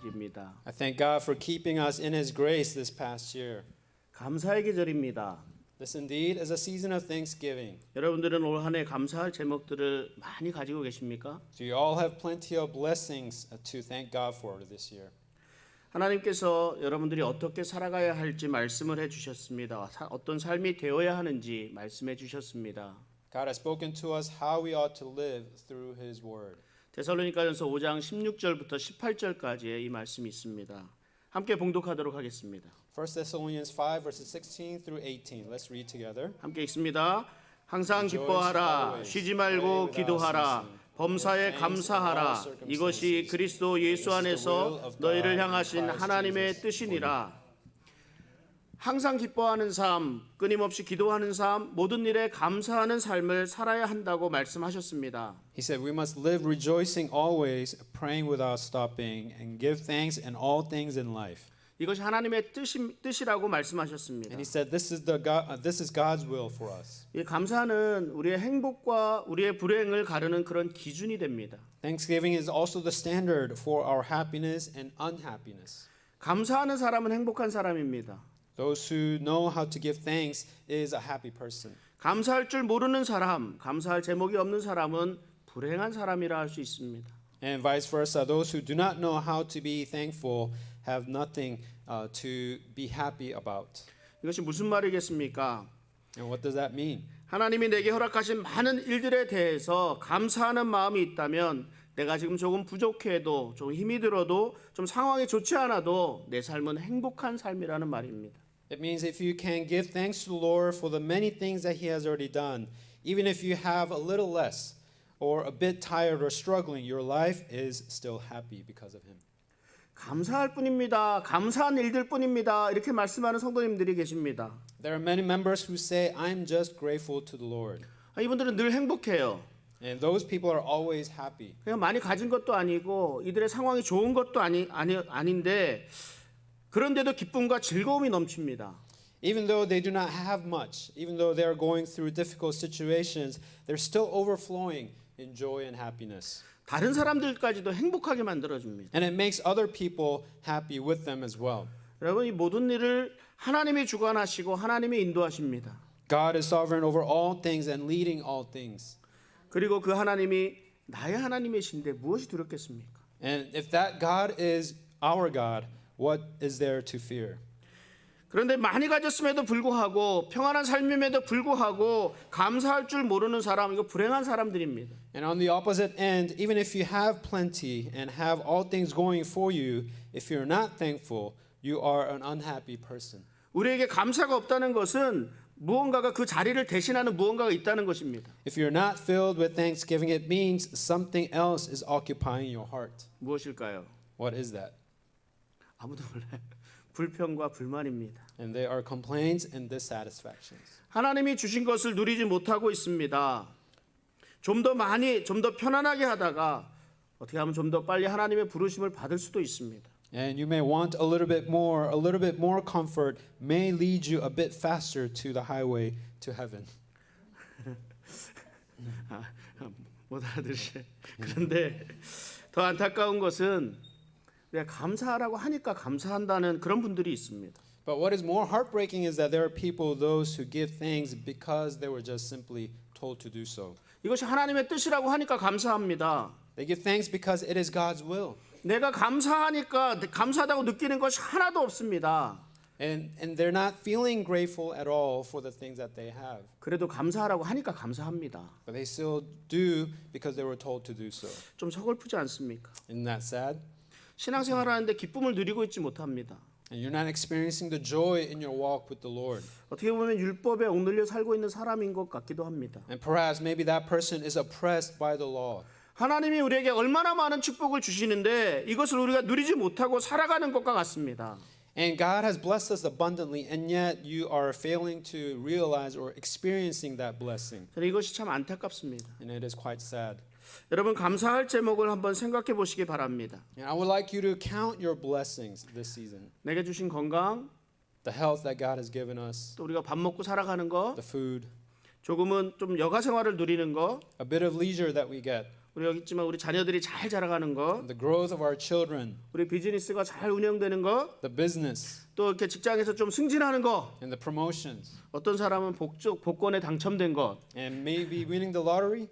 드립니다. I thank God for keeping us in His grace this past year. 감사의 계절입니다. This indeed is a season of thanksgiving. 여러분들은 올 한 해 감사할 제목들을 많이 가지고 계십니까? Do you all have plenty of blessings to thank God for this year? 하나님께서 여러분들이 어떻게 살아가야 할지 말씀을 해주셨습니다. 어떤 삶이 되어야 하는지 말씀해 주셨습니다. God has spoken to us how we ought to live through His Word. 데살로니가전서 5장 16절부터 18절까지의 이 말씀이 있습니다. 함께 봉독하도록 하겠습니다. 1 Thessalonians 5 verses 16 through 18. Let's read together. 함께 읽습니다. 항상 기뻐하라, 쉬지 말고 기도하라, 범사에 감사하라. 이것이 그리스도 예수 안에서 너희를 향하신 하나님의 뜻이니라. 항상 기뻐하는 삶, 끊임없이 기도하는 삶, 모든 일에 감사하는 삶을 살아야 한다고 말씀하셨습니다. He said, we must live rejoicing always, praying without stopping, and give thanks in all things in life. 이것이 하나님의 뜻이라고 말씀하셨습니다. And he said, this is God's will for us. 이 감사는 우리의 행복과 우리의 불행을 가르는 그런 기준이 됩니다. Thanksgiving is also the standard for our happiness and unhappiness. 감사하는 사람은 행복한 사람입니다. Those who know how to give thanks is a happy person. 감사할 줄 모르는 사람, 감사할 제목이 없는 사람은 불행한 사람이라 할 수 있습니다. And vice versa, those who do not know how to be thankful have nothing to be happy about. 이것이 무슨 말이겠습니까? And what does that mean? 하나님이 내게 허락하신 많은 일들에 대해서 감사하는 마음이 있다면 내가 지금 조금 부족해도 좀 힘이 들어도 좀 상황이 좋지 않아도 내 삶은 행복한 삶이라는 말입니다. It means if you can give thanks to the Lord for the many things that He has already done, even if you have a little less or a bit tired or struggling, your life is still happy because of Him. 감사할 뿐입니다. 감사한 일들 뿐입니다. 이렇게 말씀하는 성도님들이 계십니다. There are many members who say, I'm just grateful to the Lord. 이분들은 늘 행복해요. And those people are always happy. 그냥 많이 가진 것도 아니고 이들의 상황이 좋은 것도 아닌데 그런데도 기쁨과 즐거움이 넘칩니다. Even though they do not have much, even though they are going through difficult situations, they're still overflowing in joy and happiness. 다른 사람들까지도 행복하게 만들어줍니다. And it makes other people happy with them as well. 여러분, 이 모든 일을 하나님이 주관하시고 하나님이 인도하십니다. God is sovereign over all things and leading all things. 그리고 그 하나님이 나의 하나님이신데 무엇이 두렵겠습니까? And if that God is our God, what is there to fear? 그런데 많이 가졌음에도 불구하고 평안한 삶임에도 불구하고 감사할 줄 모르는 사람, 이거 불행한 사람들입니다. And on the opposite end, even if you have plenty and have all things going for you, if you're not thankful, you are an unhappy person. 우리에게 감사가 없다는 것은 무언가가 그 자리를 대신하는 무언가가 있다는 것입니다. If you're not filled with thanksgiving, it means something else is occupying your heart. 무엇일까요? What is that? 아무도 몰라요. 불평과 불만입니다. And they are complaints and dissatisfactions. 하나님이 주신 것을 누리지 못하고 있습니다. 좀 더 많이, 좀 더 편안하게 하다가 어떻게 하면 좀 더 빨리 하나님의 부르심을 받을 수도 있습니다. And you may want a little bit more comfort may lead you a bit faster to the highway to heaven. 못 알아들으세요. 그런데 더 안타까운 것은 우리가 감사하라고 하니까 감사한다는 그런 분들이 있습니다. But what is more heartbreaking is that there are people, those who give thanks because they were just simply told to do so. 이것이 하나님의 뜻이라고 하니까 감사합니다. They give thanks because it is God's will. 내가 감사하니까 감사하다고 느끼는 것이 하나도 없습니다. And they're not feeling grateful at all for the things that they have. 그래도 감사하라고 하니까 감사합니다. But they still do because they were told to do so. 좀 서글프지 않습니까? Isn't that sad? 신앙생활하는데 기쁨을 누리고 있지 못합니다. And you're not experiencing the joy in your walk with the Lord. 어떻게 보면 율법에 옥눌려 살고 있는 사람인 것 같기도 합니다. And perhaps maybe that person is oppressed by the law. 하나님이 우리에게 얼마나 많은 축복을 주시는데 이것을 우리가 누리지 못하고 살아가는 것과 같습니다. And God has blessed us abundantly, and yet you are failing to realize or experiencing that blessing. 저는 이것이 참 안타깝습니다. And it is quite sad. 여러분 감사할 제목을 한번 생각해 보시기 바랍니다. And I would like you to count your blessings this season. 내게 주신 건강, The health that God has given us, 또 우리가 밥 먹고 살아가는 거, the food, 조금은 좀 여가 생활을 누리는 거, a bit of leisure that we get, 우리 여기 있지만 우리 자녀들이 잘 자라가는 것, the growth of our children, 우리 비즈니스가 잘 운영되는 것, the business, 또 이렇게 직장에서 좀 승진하는 것, and the promotions, 어떤 사람은 복권에 당첨된 것. and maybe winning the lottery.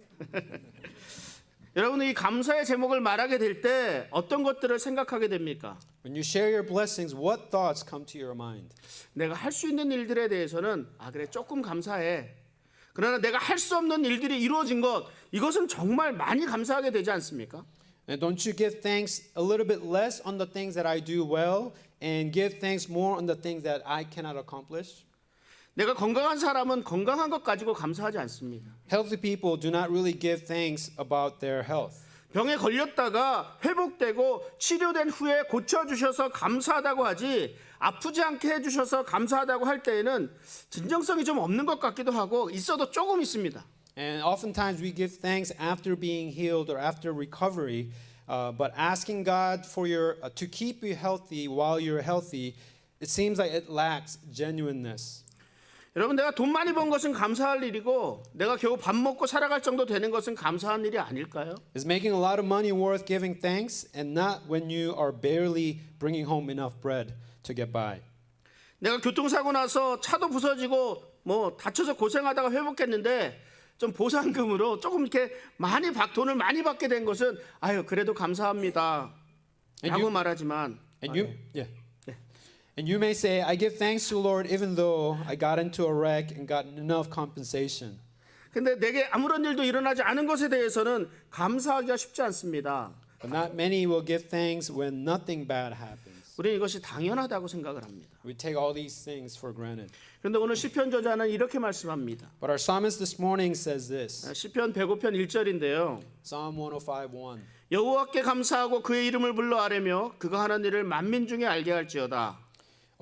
여러분 이 감사의 제목을 말하게 될 때 어떤 것들을 생각하게 됩니까? When you share your blessings, what thoughts come to your mind? 내가 할 수 있는 일들에 대해서는 그래 조금 감사해. 그러나 내가 할 수 없는 일들이 이루어진 것 이것은 정말 많이 감사하게 되지 않습니까? And don't you give thanks a little bit less on the things that I do well and give thanks more on the things that I cannot accomplish? 내가 건강한 사람은 건강한 것 가지고 감사하지 않습니다. Healthy people do not really give thanks about their health. 병에 걸렸다가 회복되고 치료된 후에 고쳐주셔서 감사하다고 하지 아프지 않게 해주셔서 감사하다고 할 때에는 진정성이 좀 없는 것 같기도 하고 있어도 조금 있습니다. And oftentimes we give thanks after being healed or after recovery, but asking God for to keep you healthy while you're healthy, it seems like it lacks genuineness. 여러분 내가 돈 많이 번 것은 감사할 일이고 내가 겨우 밥 먹고 살아갈 정도 되는 것은 감사한 일이 아닐까요? Is making a lot of money worth giving thanks, and not when you are barely bringing home enough bread to get by? 내가 교통사고 나서 차도 부서지고 뭐 다쳐서 고생하다가 회복했는데 좀 보상금으로 조금 이렇게 돈을 많이 받게 된 것은 그래도 감사합니다 라고 말하지만 And you may say, I give thanks to the Lord even though I got into a wreck and got enough compensation. 근데 내게 아무런 일도 일어나지 않은 것에 대해서는 감사하기가 쉽지 않습니다. But not many will give thanks when nothing bad happens. 우리는 이것이 당연하다고 생각을 합니다. We take all these things for granted. 그런데 오늘 시편 저자는 이렇게 말씀합니다. But our psalmist this morning says this. 시편 105편 1절인데요. Psalm 105:1. 여호와께 감사하고 그의 이름을 불러 아뢰며 그가 하는 일을 만민 중에 알게 할지어다.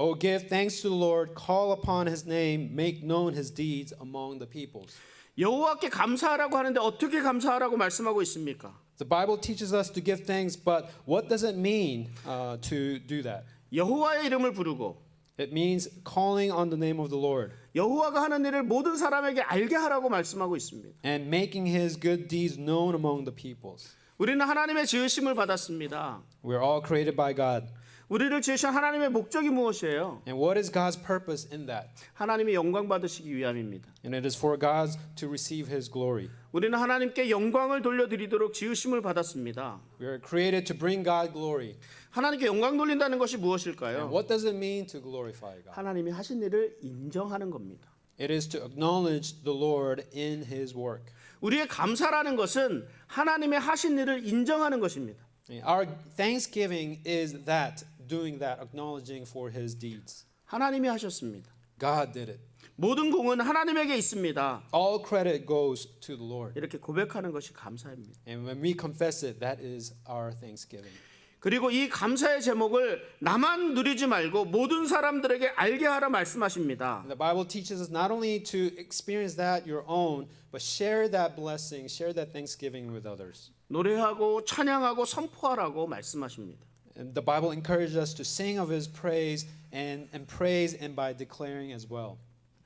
Oh, give thanks to the Lord, call upon his name, make known his deeds among the peoples. 여호와께 감사하라고 하는데 어떻게 감사하라고 말씀하고 있습니까? The Bible teaches us to give thanks, but what does it mean to do that? 여호와의 이름을 부르고 It means calling on the name of the Lord 여호와가 하는 일을 모든 사람에게 알게 하라고 말씀하고 있습니다. and making his good deeds known among the peoples. 우리는 하나님의 지으심을 받았습니다. We're all created by God. 우리를 지으신 하나님의 목적이 무엇이에요? And what is God's purpose in that? 하나님이 영광 받으시기 위함입니다. And it is for God to receive his glory. 우리는 하나님께 영광을 돌려드리도록 지으심을 받았습니다. We are created to bring God glory. 하나님께 영광 돌린다는 것이 And 무엇일까요? what does it mean to glorify God? 하나님이 하신 일을 인정하는 겁니다. It is to acknowledge the Lord in his work. 우리의 감사라는 것은 하나님의 하신 일을 인정하는 것입니다. Our thanksgiving is that, doing that, acknowledging for his deeds. 하나님이 하셨습니다. God did it. 모든 공은 하나님에게 있습니다. All credit goes to the Lord. 이렇게 고백하는 것이 감사입니다. And when we confess it, that is our thanksgiving. 그리고 이 감사의 제목을 나만 누리지 말고 모든 사람들에게 알게 하라 말씀하십니다. And the Bible teaches us not only to experience that your own, but share that blessing, share that thanksgiving with others. 노래하고 찬양하고 선포하라고 말씀하십니다. And the Bible encourages us to sing of his praise and praise and by declaring as well.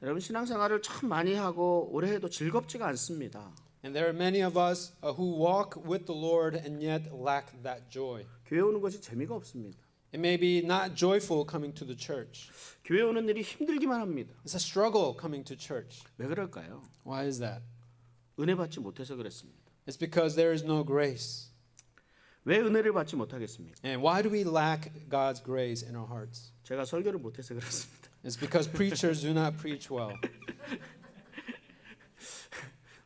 여러분 신앙생활을 참 많이 하고 오래 해도 즐겁지가 않습니다. And there are many of us who walk with the Lord and yet lack that joy. 교회 오는 것이 재미가 없습니다. It may be not joyful coming to the church. 교회 오는 일이 힘들기만 합니다. It's a struggle coming to church. 왜 그럴까요? Why is that? 은혜 받지 못해서 그렇습니다. It's because there is no grace. 왜 은혜를 받지 못하겠습니까? And why do we lack God's grace in our hearts? 제가 설교를 못해서 그렇습니다. It's because preachers do not preach well.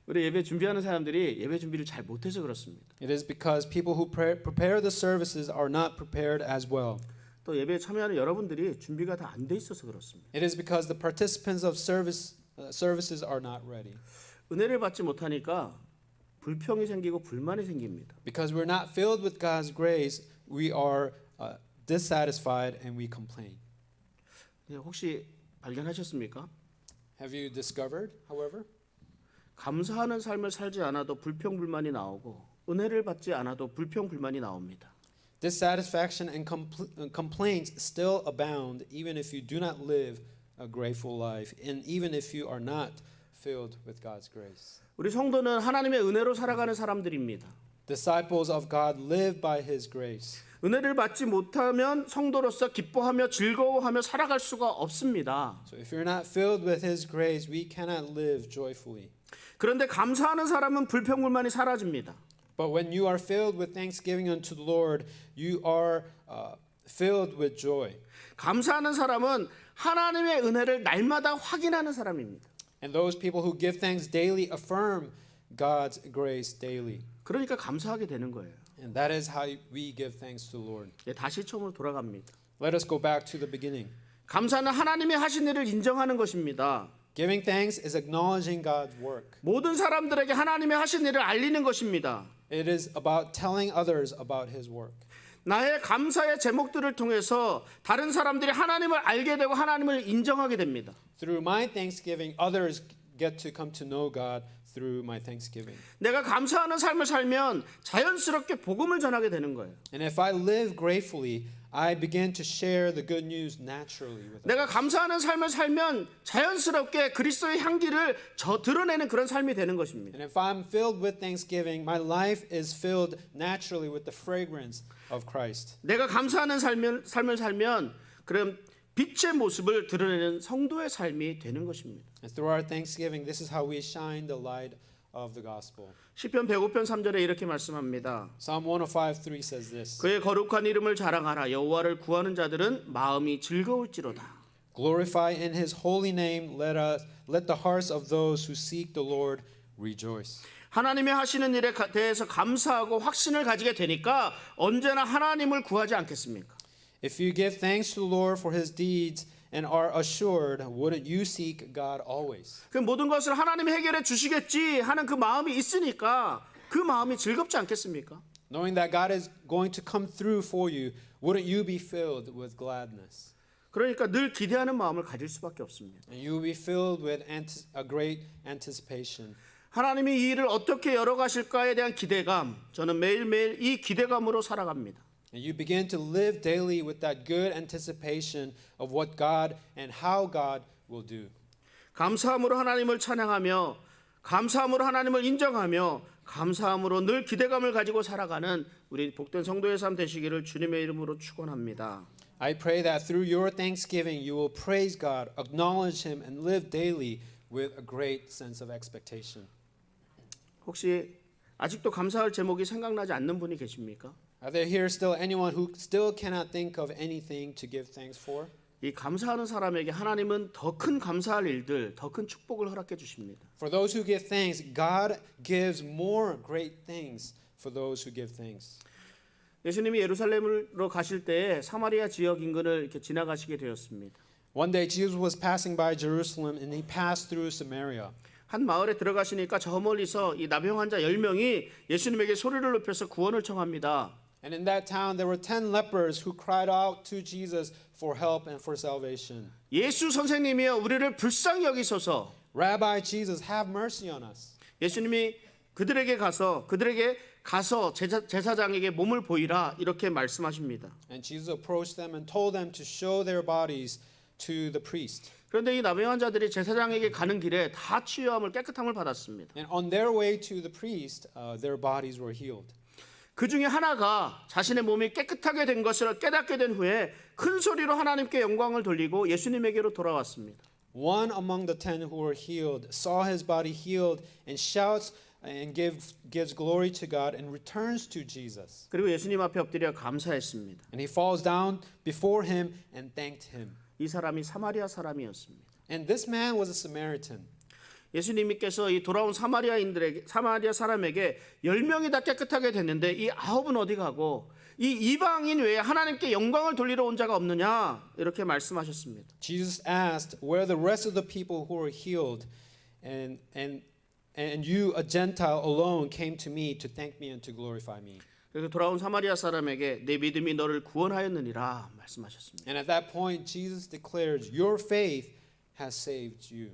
우리 예배 준비하는 사람들이 예배 준비를 잘 못해서 그렇습니다. It is because people who prepare the services are not prepared as well. 또 예배에 참여하는 여러분들이 준비가 다 안 돼 있어서 그렇습니다. It is because the participants of services are not ready. 은혜를 받지 못하니까 불평이 생기고 불만이 생깁니다. Because we're not filled with God's grace, we are dissatisfied and we complain. 혹시 발견하셨습니까? Have you discovered, however? 감사하는 삶을 살지 않아도 불평 불만이 나오고 은혜를 받지 않아도 불평 불만이 나옵니다. Dissatisfaction and complaints still abound even if you do not live a grateful life and even if you are not filled with God's grace. 우리 성도는 하나님의 은혜로 살아가는 사람들입니다. Disciples of God live by His grace. 은혜를 받지 못하면 성도로서 기뻐하며 즐거워하며 살아갈 수가 없습니다. So if you're not filled with His grace, we cannot live joyfully. 그런데 감사하는 사람은 불평불만이 사라집니다. But when you are filled with thanksgiving unto the Lord, you are filled with joy. 감사하는 사람은 하나님의 은혜를 날마다 확인하는 사람입니다. And those people who give thanks daily affirm God's grace daily. 그러니까 감사하게 되는 거예요. And that is how we give thanks to the Lord. 다시 처음으로 돌아갑니다. Let us go back to the beginning. 감사는 하나님이 하신 일을 인정하는 것입니다. Giving thanks is acknowledging God's work. 모든 사람들에게 하나님이 하신 일을 알리는 것입니다. It is about telling others about His work. 나의 감사의 제목들을 통해서 다른 사람들이 하나님을 알게 되고 하나님을 인정하게 됩니다. Through my thanksgiving, others get to come to know God through my thanksgiving. 내가 감사하는 삶을 살면 자연스럽게 복음을 전하게 되는 거예요. And if I live gratefully, I begin to share the good news naturally with others. 내가 감사하는 삶을 살면 자연스럽게 그리스도의 향기를 드러내는 그런 삶이 되는 것입니다. And if I'm filled with thanksgiving, my life is filled naturally with the fragrance of Christ. 내가 감사하는 삶을 살면 그럼 빛의 모습을 드러내는 성도의 삶이 되는 것입니다. And through our thanksgiving, this is how we shine the light of the gospel. 시편 105편 3절에 이렇게 말씀합니다. Psalm 105:3 says this. 그의 거룩한 이름을 자랑하라. 여호와를 구하는 자들은 마음이 즐거울지로다. Glorify in His holy name. Let the hearts of those who seek the Lord rejoice. 하나님이 하시는 일에 대해서 감사하고 확신을 가지게 되니까 언제나 하나님을 구하지 않겠습니까? If you give thanks to the Lord for His deeds and are assured, wouldn't you seek God always? 그 모든 것을 하나님이 해결해 주시겠지 하는 그 마음이 있으니까 그 마음이 즐겁지 않겠습니까? Knowing that God is going to come through for you, wouldn't you be filled with gladness? 그러니까 늘 기대하는 마음을 가질 수밖에 없습니다. And you will be filled with a great anticipation. 하나님이 이 일을 어떻게 열어가실까에 대한 기대감, 저는 매일매일 이 기대감으로 살아갑니다. And you begin to live daily with that good anticipation of what God and how God will do. 감사함으로 하나님을 찬양하며 감사함으로 하나님을 인정하며 감사함으로 늘 기대감을 가지고 살아가는 우리 복된 성도의 삶 되시기를 주님의 이름으로 축원합니다. I pray that through your thanksgiving you will praise God, acknowledge Him, and live daily with a great sense of expectation. 혹시 아직도 감사할 제목이 생각나지 않는 분이 계십니까? Are there here still anyone who still cannot think of anything to give thanks for? 이 감사하는 사람에게 하나님은 더 큰 감사할 일들, 더 큰 축복을 허락해 주십니다. For those who give thanks, God gives more great things for those who give thanks. 예수님이 예루살렘으로 가실 때 사마리아 지역 인근을 이렇게 지나가시게 되었습니다. One day Jesus was passing by Jerusalem and He passed through Samaria. 한 마을에 들어가시니까 저 멀리서 이 나병 환자 10명이 예수님에게 소리를 높여서 구원을 청합니다. And in that town there were 10 lepers who cried out to Jesus for help and for salvation. 예수 선생님이여 우리를 불쌍히 여기소서. Rabbi Jesus, have mercy on us. 예수님이 그들에게 가서 제사장에게 몸을 보이라 이렇게 말씀하십니다. And Jesus approached them and told them to show their bodies to the priest. 그런데 이 나병 환자들이 제사장에게 가는 길에 다 치유함을 깨끗함을 받았습니다. And on their way to the priest, their bodies were healed. 그 중에 하나가 자신의 몸이 깨끗하게 된 것을 깨닫게 된 후에 큰 소리로 하나님께 영광을 돌리고 예수님에게로 돌아왔습니다. One among the 10 who were healed saw his body healed and shouts and gives glory to God and returns to Jesus. 그리고 예수님 앞에 엎드려 감사했습니다. And he falls down before him and thanked him. 이 사람이 사마리아 사람이었습니다. And this man was a Samaritan. 예수님께서 이 돌아온 사마리아 사람에게 10명이 다 깨끗하게 됐는데 이 9은 어디 가고 이 이방인 외에 하나님께 영광을 돌리러 온 자가 없느냐 이렇게 말씀하셨습니다. Jesus asked where the rest of the people who were healed and you a Gentile alone came to me to thank me and to glorify me. 그래서 돌아온 사마리아 사람에게 내 믿음이 너를 구원하였느니라 말씀하셨습니다. And at that point Jesus declared your faith has saved you.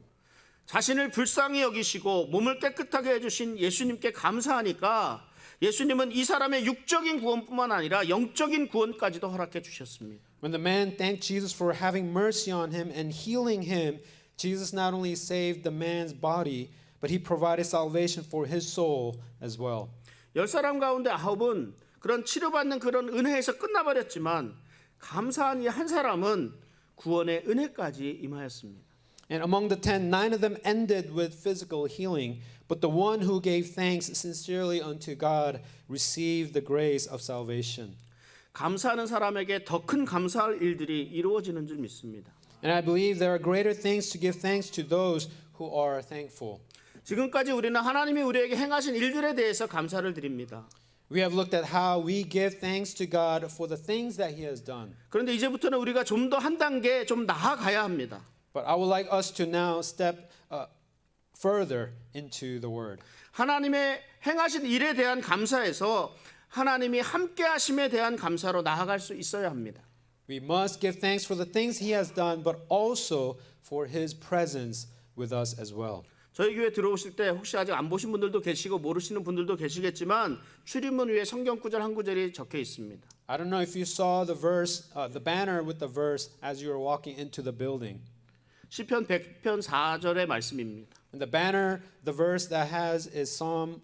자신을 불쌍히 여기시고 몸을 깨끗하게 해주신 예수님께 감사하니까 예수님은 이 사람의 육적인 구원뿐만 아니라 영적인 구원까지도 허락해 주셨습니다. When the man thanked Jesus for having mercy on him and healing him, Jesus not only saved the man's body, but he provided salvation for his soul as well. 10사람 가운데 9은 그런 치료받는 그런 은혜에서 끝나버렸지만 감사한 이 한 사람은 구원의 은혜까지 임하였습니다. And among the 10, 9 of them ended with physical healing, but the one who gave thanks sincerely unto God received the grace of salvation. 감사하는 사람에게 더 큰 감사할 일들이 이루어지는 줄 믿습니다. And I believe there are greater things to give thanks to those who are thankful. 지금까지 우리는 하나님이 우리에게 행하신 일들에 대해서 감사를 드립니다. We have looked at how we give thanks to God for the things that He has done. 그런데 이제부터는 우리가 좀 더 한 단계 좀 나아가야 합니다. But I would like us to now step further into the Word. 하나님의 행하신 일에 대한 감사에서 하나님이 함께 하심에 대한 감사로 나아갈 수 있어야 합니다. We must give thanks for the things He has done, but also for His presence with us as well. 저희 교회 들어오실 때 혹시 아직 안 보신 분들도 계시고 모르시는 분들도 계시겠지만 출입문 위에 성경 구절 한 구절이 적혀 있습니다. I don't know if you saw the verse, the banner with the verse as you were walking into the building. 시편 100편 4절의 말씀입니다. And the banner, the verse that has is Psalm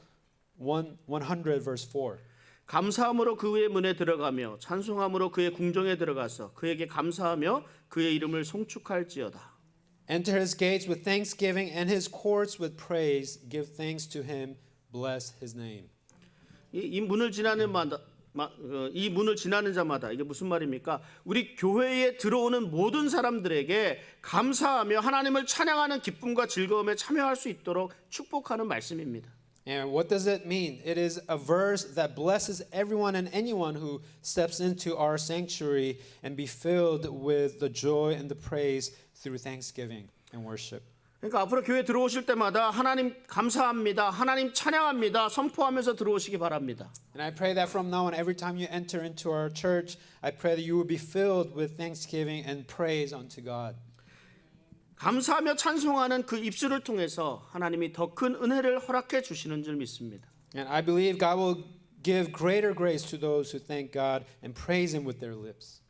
100 verse 4. 감사함으로 그의 문에 들어가며 찬송함으로 그의 궁정에 들어가서 그에게 감사하며 그의 이름을 송축할지어다. Enter his gates with thanksgiving and his courts with praise. Give thanks to him. Bless his name. 이 문을 지나는 이 문을 지나는 자마다 이게 무슨 말입니까? 우리 교회에 들어오는 모든 사람들에게 감사하며 하나님을 찬양하는 기쁨과 즐거움에 참여할 수 있도록 축복하는 말씀입니다. And what does it mean? It is a verse that blesses everyone and anyone who steps into our sanctuary and be filled with the joy and the praise through thanksgiving and worship. 그러니까 앞으로 교회 들어오실 때마다 하나님 감사합니다. 하나님 찬양합니다. 선포하면서 들어오시기 바랍니다. And I pray that from now on, every time you enter into our church, I pray that you will be filled with thanksgiving and praise unto God. 감사하며 찬송하는 그 입술을 통해서 하나님이 더 큰 은혜를 허락해 주시는 줄 믿습니다. And I believe God will give greater grace to those who thank God and praise Him with their lips.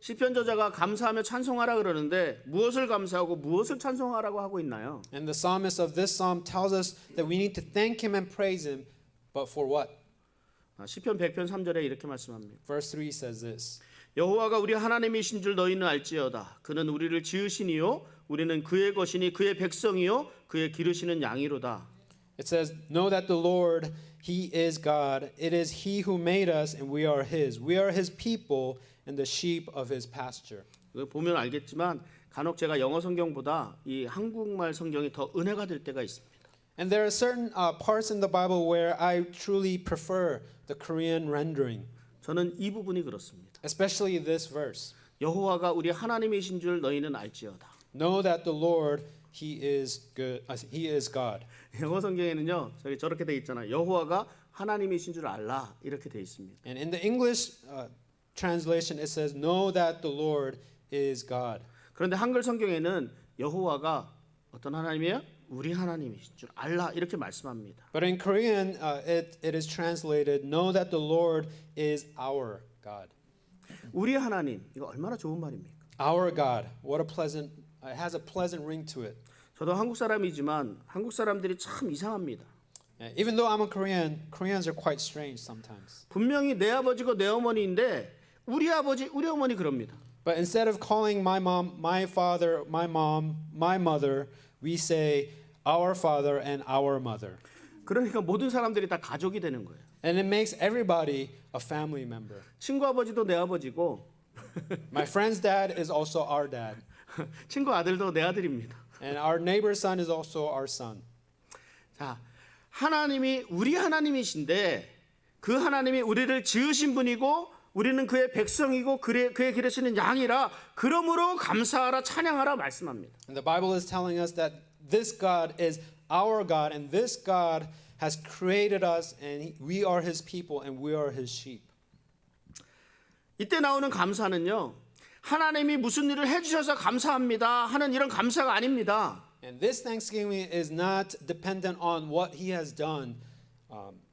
시편 저자가 감사하며 찬송하라 그러는데 무엇을 감사하고 무엇을 찬송하라고 하고 있나요? And the psalmist of this psalm tells us that we need to thank Him and praise Him, but for what? 시편 100편 3절에 이렇게 말씀합니다. Verse 3 says this. 여호와가 우리 하나님이신 줄 너희는 알지어다. 그는 우리를 지으시니요 우리는 그의 것이니 그의 백성이요 그의 기르시는 양이로다. It says, "Know that the Lord, He is God. It is He who made us, and we are His. We are His people and the sheep of His pasture." 보면 알겠지만 간혹 제가 영어 성경보다 이 한국말 성경이 더 은혜가 될 때가 있습니다. And there are certain parts in the Bible where I truly prefer the Korean rendering, 저는 이 부분이 그렇습니다. especially this verse. 여호와가 우리 하나님이신 줄 너희는 알지어다. Know that the Lord, He is good. He is God. 영어 성경에는요 저렇게 돼 있잖아요. 여호와가 하나님이신 줄 알라 이렇게 돼 있습니다. And in the English translation, it says, "Know that the Lord is God." 그런데 한글 성경에는 여호와가 어떤 하나님이에요? 우리 하나님이신 줄 알라 이렇게 말씀합니다. But in Korean, it is translated, "Know that the Lord is our God." 우리 하나님 이거 얼마나 좋은 말입니까? Our God. What a pleasant. It has a pleasant ring to it. 저도 한국 사람이지만 한국 사람들이 참 이상합니다. Even though I'm a Korean, Koreans are quite strange sometimes. 분명히 내 아버지고 내 어머니인데 우리 아버지 우리 어머니 그럽니다. But instead of calling my mom, my father, my mom, my mother, we say our father and our mother. 그러니까 모든 사람들이 다 가족이 되는 거예요. And it makes everybody a family member. 친구 아버지도 내 아버지고 My friend's dad is also our dad. 친구 아들도 내 아들입니다. And our neighbor's son is also our son. 자, 하나님이 우리 하나님이신데 그 하나님이 우리를 지으신 분이고 우리는 그의 백성이고 그의 기르시는 양이라 그러므로 감사하라 찬양하라 말씀합니다. And the Bible is telling us that this God is our God and this God has created us and we are His people and we are His sheep. 이때 나오는 감사는요. 하나님이 무슨 일을 해주셔서 감사합니다 하는 이런 감사가 아닙니다. And this thanksgiving is not dependent on what He has done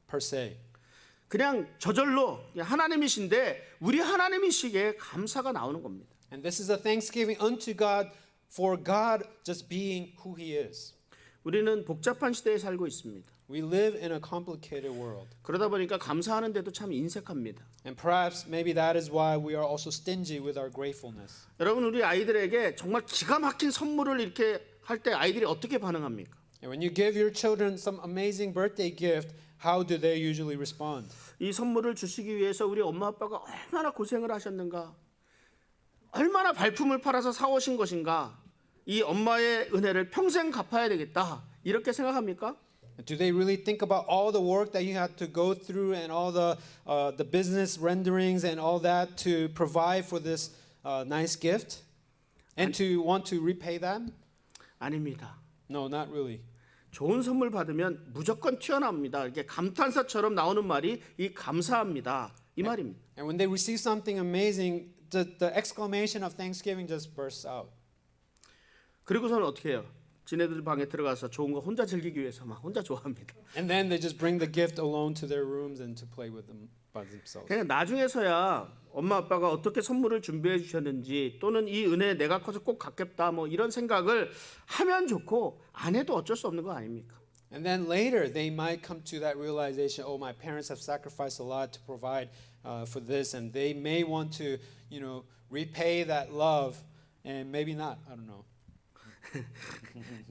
per se. 그냥 저절로 하나님이신데 우리 하나님이시기에 감사가 나오는 겁니다. And this is a thanksgiving unto God for God just being who He is. 우리는 복잡한 시대에 살고 있습니다. We live in a complicated world. 그러다 보니까 감사하는데도 참 인색합니다. And perhaps maybe that is why we are also stingy with our gratefulness. 여러분 우리 아이들에게 정말 기가 막힌 선물을 이렇게 할 때 아이들이 어떻게 반응합니까? And when you give your children some amazing birthday gift, how do they usually respond? 이 선물을 주시기 위해서 우리 엄마 아빠가 얼마나 고생을 하셨는가, 얼마나 발품을 팔아서 사오신 것인가, 이 엄마의 은혜를 평생 갚아야 되겠다 이렇게 생각합니까? Do they really think about all the work that you had to go through and all the business renderings and all that to provide for this nice gift, and to want to repay them? 아닙니다. No, not really. 좋은 선물 받으면 무조건 튀어나옵니다. 이게 감탄사처럼 나오는 말이 이 감사합니다 이 말입니다. And when they receive something amazing, the exclamation of thanksgiving just bursts out. 그리고서는 어떻게 해요? 지네들 방에 들어가서 좋은 거 혼자 즐기기 위해서 막 혼자 좋아합니다. And then they just bring the gift alone to their rooms and to play with them by themselves. 그냥 나중에서야 엄마 아빠가 어떻게 선물을 준비해 주셨는지 또는 이 은혜 내가 커서 꼭 갖겠다 뭐 이런 생각을 하면 좋고 안 해도 어쩔 수 없는 거 아닙니까? And then later they might come to that realization, oh, my parents have sacrificed a lot to provide for this, and they may want to, repay that love, and maybe not. I don't know.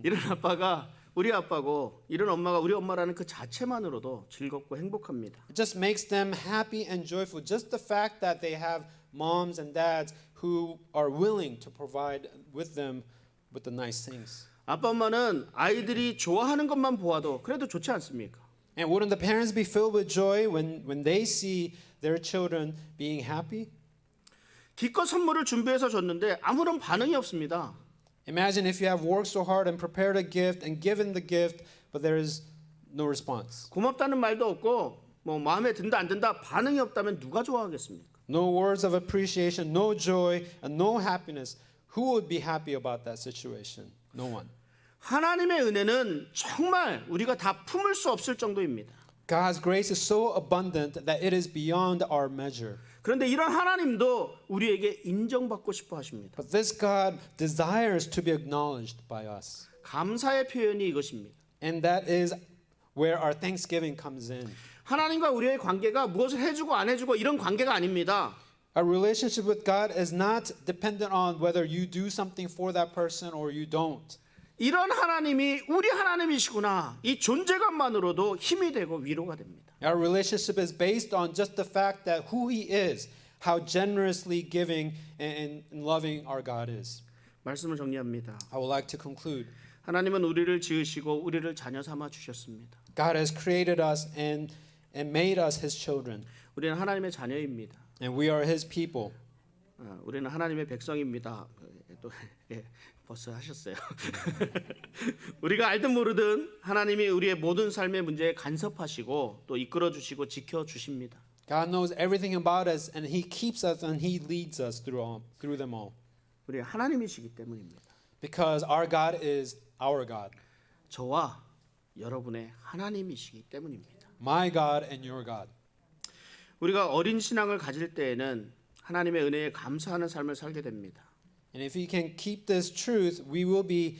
이런 아빠가 우리 아빠고 이런 엄마가 우리 엄마라는 그 자체만으로도 즐겁고 행복합니다. It just makes them happy and joyful. Just the fact that they have moms and dads who are willing to provide with them with the nice things. 아빠 엄마는 아이들이 좋아하는 것만 보아도 그래도 좋지 않습니까? And wouldn't the parents be filled with joy when they see their children being happy? 기껏 선물을 준비해서 줬는데 아무런 반응이 없습니다. Imagine if you have worked so hard and prepared a gift and given the gift, but there is no response. 고맙다는 말도 없고 뭐 마음에 든다 안 든다 반응이 없다면 누가 좋아하겠습니까? No words of appreciation, no joy, and no happiness. Who would be happy about that situation? No one. 하나님의 은혜는 정말 우리가 다 품을 수 없을 정도입니다. God's grace is so abundant that it is beyond our measure. 그런데 이런 하나님도 우리에게 인정받고 싶어 하십니다. But this God desires to be acknowledged by us. 감사의 표현이 이것입니다. And that is where our thanksgiving comes in. 하나님과 우리의 관계가 무엇을 해주고 안 해주고 이런 관계가 아닙니다. Our relationship with God is not dependent on whether you do something for that person or you don't. 이런 하나님이 우리 하나님이시구나. 이 존재감만으로도 힘이 되고 위로가 됩니다. Our relationship is based on just the fact that who He is, how generously giving and loving our God is. 말씀을 정리합니다. I would like to conclude. 하나님은 우리를 지으시고 우리를 자녀 삼아 주셨습니다. God has created us and made us His children. 우리는 하나님의 자녀입니다. And we are His people. 우리는 하나님의 백성입니다. 또 벌써 하셨어요. 우리가 알든 모르든 하나님이 우리의 모든 삶의 문제에 간섭하시고 또 이끌어 주시고 지켜 주십니다. God knows everything about us and He keeps us and He leads us through them all. 우리 하나님이시기 때문입니다. Because our God is our God. 저와 여러분의 하나님이시기 때문입니다. My God and your God. 우리가 어린 신앙을 가질 때에는 하나님의 은혜에 감사하는 삶을 살게 됩니다. And if we can keep this truth, we will be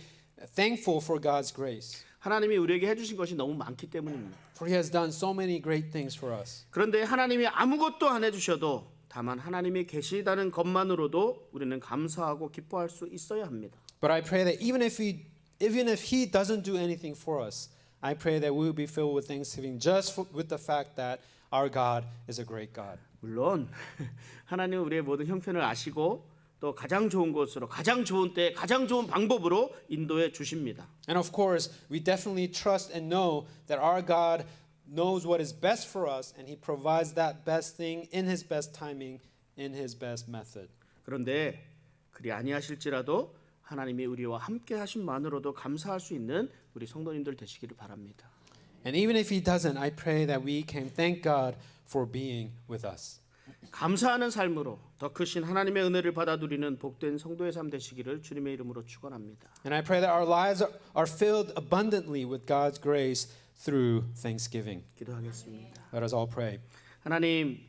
thankful for God's grace. 하나님이 우리에게 해주신 것이 너무 많기 때문입니다. For He has done so many great things for us. 그런데 하나님이 아무것도 안 해주셔도 다만 하나님이 계시다는 것만으로도 우리는 감사하고 기뻐할 수 있어야 합니다. But I pray that even if He doesn't do anything for us, I pray that we will be filled with thanksgiving just with the fact that our God is a great God. 물론 하나님은 우리의 모든 형편을 아시고 또 가장 좋은 곳으로 가장 좋은 때 가장 좋은 방법으로 인도해 주십니다. And of course, we definitely trust and know that our God knows what is best for us and He provides that best thing in His best timing, in His best method. 그런데 그리 아니하실지라도 하나님이 우리와 함께 하심만으로도 감사할 수 있는 우리 성도님들 되시기를 바랍니다. And even if He doesn't, I pray that we can thank God for being with us. 감사하는 삶으로 더 크신 하나님의 은혜를 받아 누리는 복된 성도의 삶 되시기를 주님의 이름으로 축원합니다. And I pray that our lives are filled abundantly with God's grace through thanksgiving. 기도하겠습니다. Let us all pray. 하나님,